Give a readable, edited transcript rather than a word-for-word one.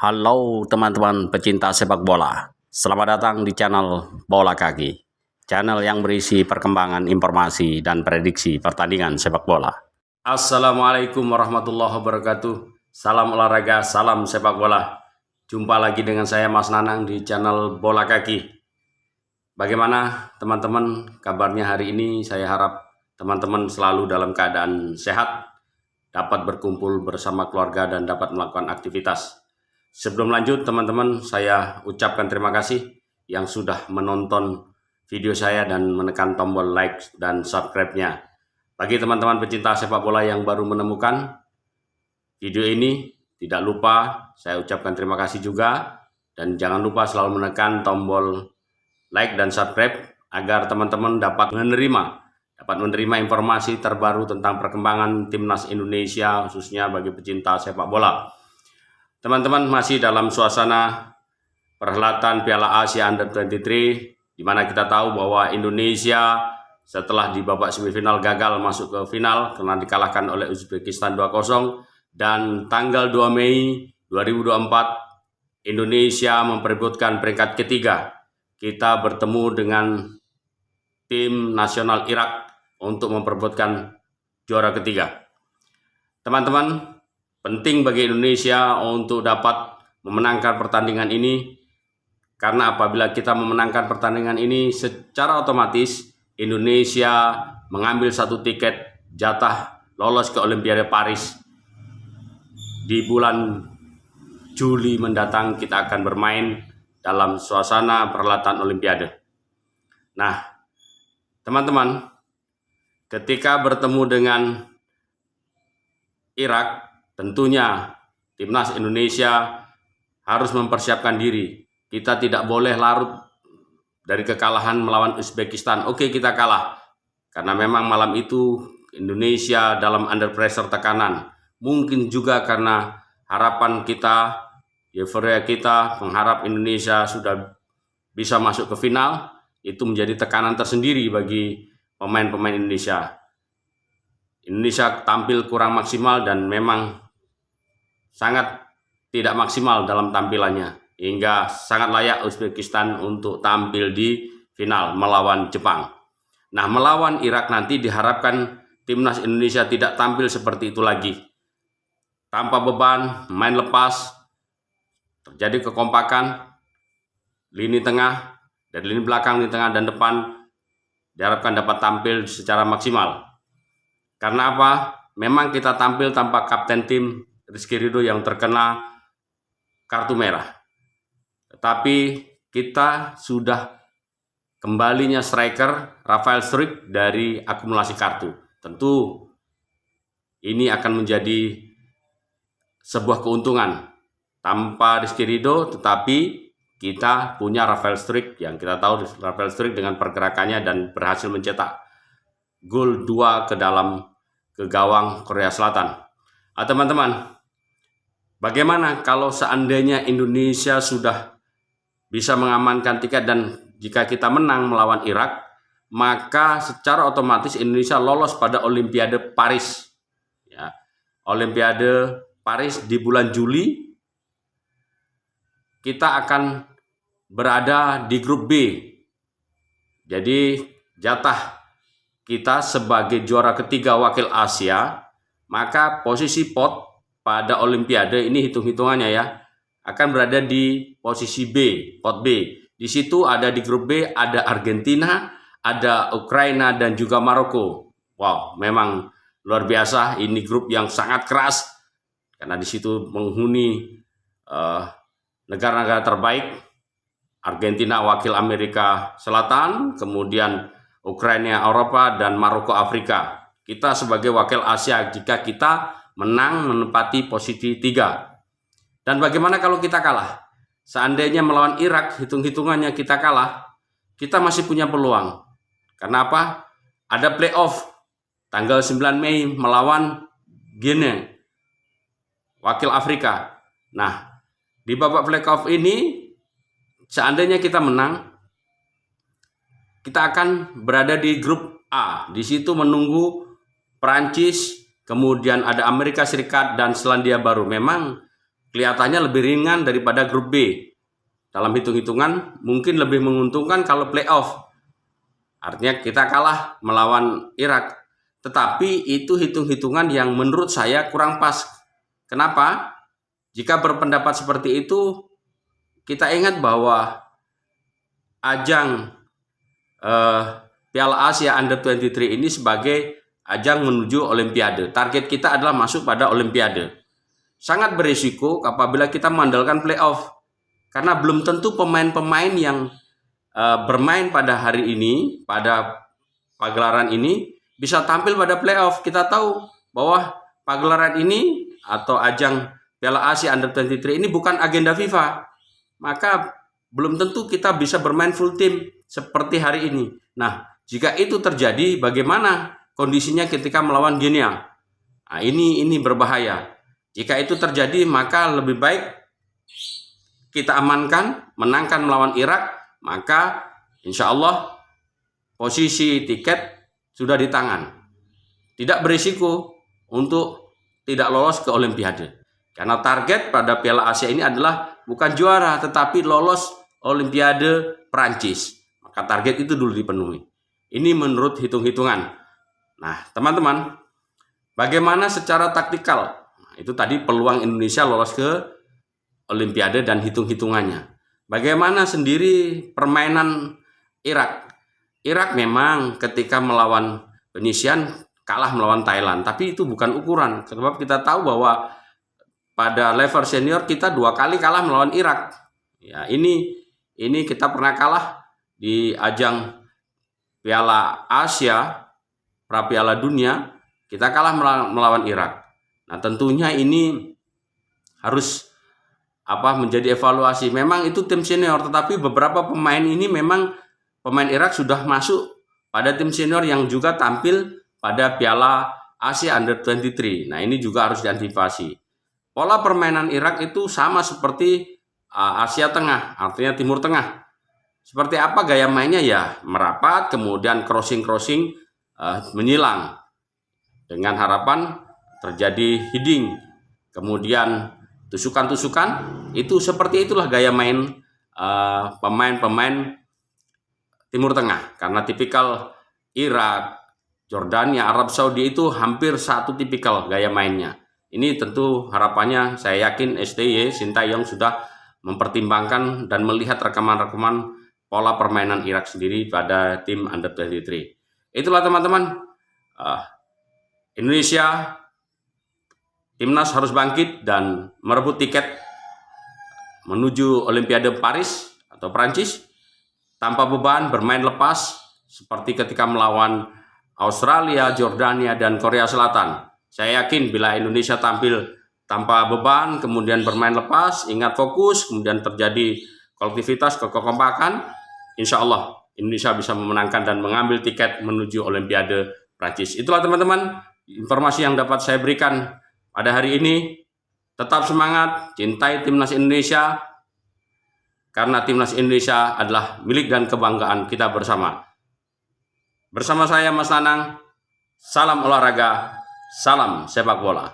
Halo teman-teman pecinta sepak bola, selamat datang di channel Bola Kaki, channel yang berisi perkembangan informasi dan prediksi pertandingan sepak bola. Assalamualaikum warahmatullahi wabarakatuh, salam olahraga, salam sepak bola. Jumpa lagi dengan saya Mas Nanang di channel Bola Kaki. Bagaimana teman-teman kabarnya hari ini? Saya harap teman-teman selalu dalam keadaan sehat, dapat berkumpul bersama keluarga dan dapat melakukan aktivitas. Sebelum lanjut teman-teman, saya ucapkan terima kasih yang sudah menonton video saya dan menekan tombol like dan subscribe-nya. Bagi teman-teman pecinta sepak bola yang baru menemukan video ini, tidak lupa saya ucapkan terima kasih juga. Dan jangan lupa selalu menekan tombol like dan subscribe agar teman-teman dapat menerima informasi terbaru tentang perkembangan timnas Indonesia, khususnya bagi pecinta sepak bola. Teman-teman, masih dalam suasana perhelatan Piala Asia Under-23, di mana kita tahu bahwa Indonesia setelah di babak semifinal gagal masuk ke final karena dikalahkan oleh Uzbekistan 2-0, dan tanggal 2 Mei 2024 Indonesia memperebutkan peringkat ketiga. Kita bertemu dengan tim nasional Irak untuk memperebutkan juara ketiga. Teman-teman, penting bagi Indonesia untuk dapat memenangkan pertandingan ini, karena apabila kita memenangkan pertandingan ini secara otomatis Indonesia mengambil satu tiket jatah lolos ke Olimpiade Paris. Di bulan Juli mendatang kita akan bermain dalam suasana perhelatan Olimpiade. Nah, teman-teman, ketika bertemu dengan Irak, tentunya timnas Indonesia harus mempersiapkan diri. Kita tidak boleh larut dari kekalahan melawan Uzbekistan. Oke, kita kalah karena memang malam itu Indonesia dalam under pressure tekanan. Mungkin juga karena harapan kita, euforia kita mengharap Indonesia sudah bisa masuk ke final. Itu menjadi tekanan tersendiri bagi pemain-pemain Indonesia. Indonesia tampil kurang maksimal dan memang sangat tidak maksimal dalam tampilannya, hingga sangat layak Uzbekistan untuk tampil di final melawan Jepang. Nah, melawan Irak nanti diharapkan timnas Indonesia tidak tampil seperti itu lagi. Tanpa beban, main lepas, terjadi kekompakan, lini tengah, dari lini belakang, lini tengah, dan depan diharapkan dapat tampil secara maksimal. Karena apa? Memang kita tampil tanpa kapten tim Rizky Ridho yang terkena kartu merah. Tetapi kita sudah kembalinya striker Rafael Struijk dari akumulasi kartu. Tentu ini akan menjadi sebuah keuntungan. Tanpa Rizky Ridho, tetapi kita punya Rafael Struijk yang kita tahu Rafael Struijk dengan pergerakannya dan berhasil mencetak gol 2 ke gawang Korea Selatan. Teman-teman, bagaimana kalau seandainya Indonesia sudah bisa mengamankan tiket dan jika kita menang melawan Irak, maka secara otomatis Indonesia lolos pada Olimpiade Paris. Ya, Olimpiade Paris di bulan Juli, kita akan berada di grup B. Jadi jatah kita sebagai juara ketiga wakil Asia, maka posisi pot pada Olimpiade ini hitung-hitungannya ya akan berada di posisi B, pot B. Di situ ada di grup B ada Argentina, ada Ukraina dan juga Maroko. Wow, memang luar biasa. Ini grup yang sangat keras karena di situ menghuni negara-negara terbaik. Argentina wakil Amerika Selatan, kemudian Ukraina Eropa, dan Maroko Afrika. Kita sebagai wakil Asia jika kita menang menempati posisi 3. Dan bagaimana kalau kita kalah? Seandainya melawan Irak, hitung-hitungannya kita kalah, kita masih punya peluang. Karena apa? Ada playoff tanggal 9 Mei melawan Guinea, wakil Afrika. Nah, di babak playoff ini seandainya kita menang, kita akan berada di grup A. Di situ menunggu Prancis, kemudian ada Amerika Serikat dan Selandia Baru. Memang kelihatannya lebih ringan daripada grup B. Dalam hitung-hitungan mungkin lebih menguntungkan kalau playoff. Artinya kita kalah melawan Irak. Tetapi itu hitung-hitungan yang menurut saya kurang pas. Kenapa? Jika berpendapat seperti itu, kita ingat bahwa ajang Piala Asia Under-23 ini sebagai ajang menuju Olimpiade. Target kita adalah masuk pada Olimpiade. Sangat berisiko apabila kita mengandalkan playoff. Karena belum tentu pemain-pemain yang bermain pada hari ini, pada pagelaran ini, bisa tampil pada playoff. Kita tahu bahwa pagelaran ini atau ajang Piala Asia Under-23 ini bukan agenda FIFA. Maka belum tentu kita bisa bermain full team seperti hari ini. Nah, jika itu terjadi, bagaimana kondisinya ketika melawan Guinea? Nah, ini berbahaya. Jika itu terjadi, maka lebih baik kita amankan, menangkan melawan Irak, maka insya Allah posisi tiket sudah di tangan. Tidak berisiko untuk tidak lolos ke Olimpiade. Karena target pada Piala Asia ini adalah bukan juara, tetapi lolos Olimpiade Prancis. Maka target itu dulu dipenuhi. Ini menurut hitung-hitungan. Nah, teman-teman, bagaimana secara taktikal? Nah, itu tadi peluang Indonesia lolos ke Olimpiade dan hitung-hitungannya. Bagaimana sendiri permainan Irak? Irak memang ketika melawan penyisian kalah melawan Thailand, tapi itu bukan ukuran. Sebab kita tahu bahwa pada level senior kita 2 kali kalah melawan Irak. Ya, ini kita pernah kalah di ajang Piala Asia, pra Piala Dunia, kita kalah melawan Irak. Nah, tentunya ini harus menjadi evaluasi. Memang itu tim senior, tetapi beberapa pemain ini memang pemain Irak sudah masuk pada tim senior yang juga tampil pada Piala Asia Under-23. Nah, ini juga harus diantisipasi. Pola permainan Irak itu sama seperti Asia Tengah, artinya Timur Tengah. Seperti apa gaya mainnya? Ya merapat, kemudian crossing menyilang dengan harapan terjadi heading, kemudian tusukan-tusukan. Itu seperti itulah gaya main pemain-pemain Timur Tengah. Karena tipikal Irak, Jordania, Arab Saudi itu hampir satu tipikal gaya mainnya. Ini tentu harapannya saya yakin STY Sintayong sudah mempertimbangkan dan melihat rekaman-rekaman pola permainan Irak sendiri pada tim Under-23. Itulah teman-teman, Indonesia timnas harus bangkit dan merebut tiket menuju Olimpiade Paris atau Prancis tanpa beban, bermain lepas seperti ketika melawan Australia, Jordania, dan Korea Selatan. Saya yakin bila Indonesia tampil tanpa beban, kemudian bermain lepas, ingat fokus, kemudian terjadi kolektivitas, kekompakan, insya Allah Indonesia bisa memenangkan dan mengambil tiket menuju Olimpiade Prancis. Itulah teman-teman informasi yang dapat saya berikan pada hari ini. Tetap semangat, cintai timnas Indonesia, karena timnas Indonesia adalah milik dan kebanggaan kita bersama. Bersama saya Mas Nanang, salam olahraga, salam sepak bola.